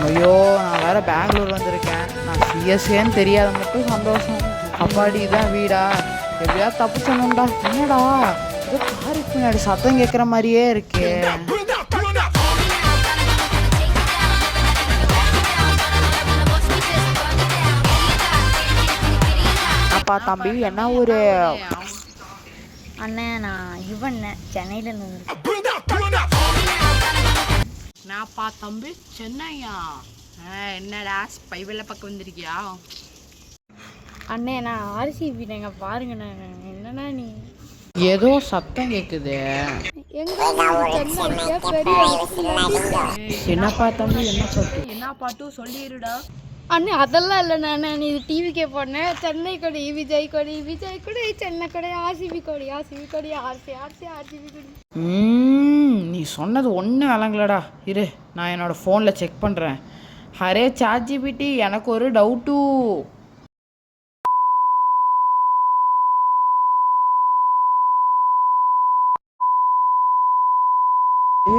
ஐயோ நான் வேறு பெங்களூர் வந்திருக்கேன். நான் சிஎஸ்ஏன்னு தெரியாத மட்டும் சந்தோஷம். அப்பாடி தான் வீடா, எப்படியாவது தப்பிச்சணும்டா. என்னடா ஏதோ காருக்கு பின்னாடி சத்தம் கேட்குற மாதிரியே இருக்கு. அப்பா தம்பி என்ன ஒரு அண்ணே நான் இவன் சென்னையிலேருந்து நான்ப்பா தம்பி சென்னையா? என்னடா பைவெல்ல பக்கம் வந்திருக்கியா? அண்ணே நான் ஆர்சிபி நாங்க பாருங்கண்ணே. என்னண்ணா நீ ஏதோ சத்தம் கேட்குது. என்னப்பா தம்பி என்ன சொல்லிட்டு என்ன பாட்டு சொல்லிடுடா. அண்ணே அதெல்லாம் இல்லைண்ணா. நீ இது டிவிக்கே போனேன். சென்னை கொடி விஜய் கொடி, விஜய் கொடி சென்னை கொடி, ஆர்சிபி கொடி, ஆர்சிபி கொடி, ஆர்சிபி கொடி. நீ சொன்னது ஒன்றும் விளங்கலடா. இரு நான் என்னோட ஃபோனில் செக் பண்ணுறேன். அரே ChatGPT எனக்கு ஒரு டவுட்டு.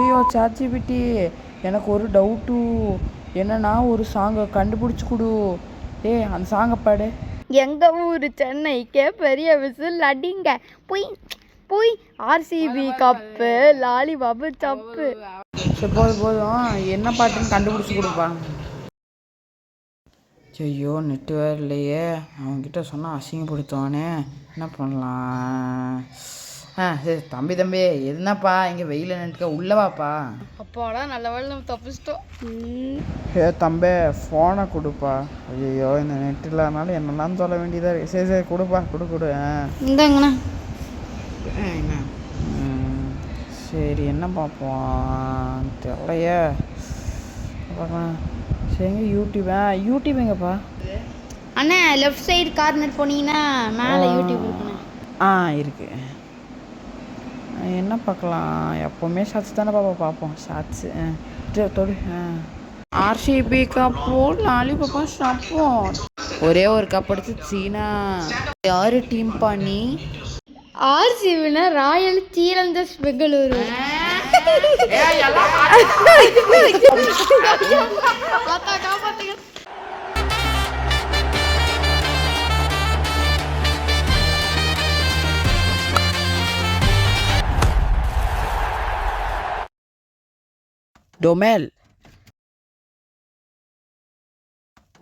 ஐயோ ChatGPT எனக்கு ஒரு டவுட்டு. என்னன்னா ஒரு சாங்கை கண்டுபிடிச்சி கொடு. அந்த சாங்கை பாடு. எங்க ஊர் சென்னைக்கே பெரிய விசில் அடிங்க போய் போய், ஆர்சிபி கப்பு லாலிபாபு சப்பு. சரி போதும் என்ன பாட்டுன்னு கண்டுபிடிச்சி கொடுப்பா. ஐயோ நெட்டு வேறு இல்லையே. அவன்கிட்ட சொன்னால் அசிங்கப்படுத்துவானே. என்ன பண்ணலாம்? சரி தம்பி எதுனாப்பா இங்கே வெயில நின்றுக்க உள்ளவாப்பா. அப்பாடா நல்ல வேலை நம்ம தப்பிச்சிட்டோம். தம்பி ஃபோனை கொடுப்பா. ஐயோ இந்த நெட் இல்லாதனால என்னெல்லாம் சொல்ல வேண்டியதாக இருக்கு. சரி கொடுப்பா கொடு. இந்தாங்கண்ணா. சரி என்ன பார்ப்போம் தெரியலையே. பார்க்கலாம். சரிங்க யூடியூப் எங்கப்பா? அண்ணா லெஃப்ட் சைடு கார்னர் போனீங்கன்னா மேலே யூடியூப் இருக்குண்ணே. இருக்கு. என்ன பார்க்கலாம்? எப்போவுமே ஷார்ட்ஸ் தானே பார்ப்போம். ஷார்ட்ஸு தொடு. ஆர்சிபி கப்போ லாலிபாப்பா ஷாப்போ. ஒரே ஒரு கப் அடிச்சு சீனா. யார் டீம் பண்ணி? ஆர்சிபினா ராயல் சீலஞ்சர்ஸ் பெங்களூரு.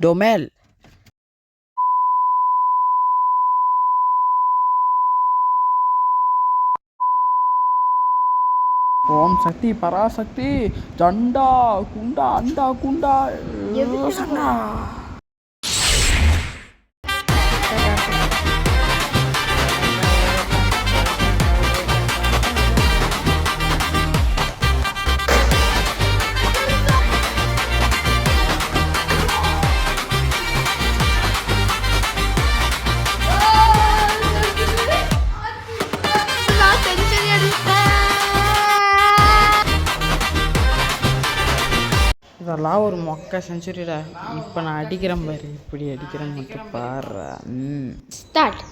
டொமேல் ஓம் சக்தி பராசக்தி ஜண்டா குண்டா அண்டா குண்டா சண்டா. இதெல்லாம் ஒரு மொக்க செஞ்சுரிடா. இப்போ நான் அடிக்கிறேன் பாரு. இப்படி அடிக்கிறேன் மட்டும் பாரு. ஸ்டார்ட்.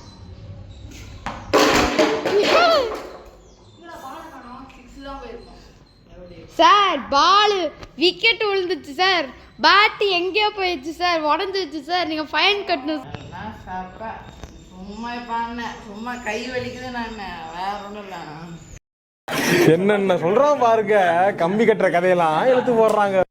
சார் பால் விக்கெட் விழுந்துச்சு சார். பேட் எங்கேயோ போயிடுச்சு சார். உடஞ்சிச்சு சார். நீங்கள் ஃபைன் கட்டணும். சும்மா கை வலிக்குது. நான் வேற ஒன்றும் இல்லை. என்னென்ன சொல்றான் பாருங்க. கம்பி கட்டுற கதையெல்லாம் எடுத்து போடுறாங்க.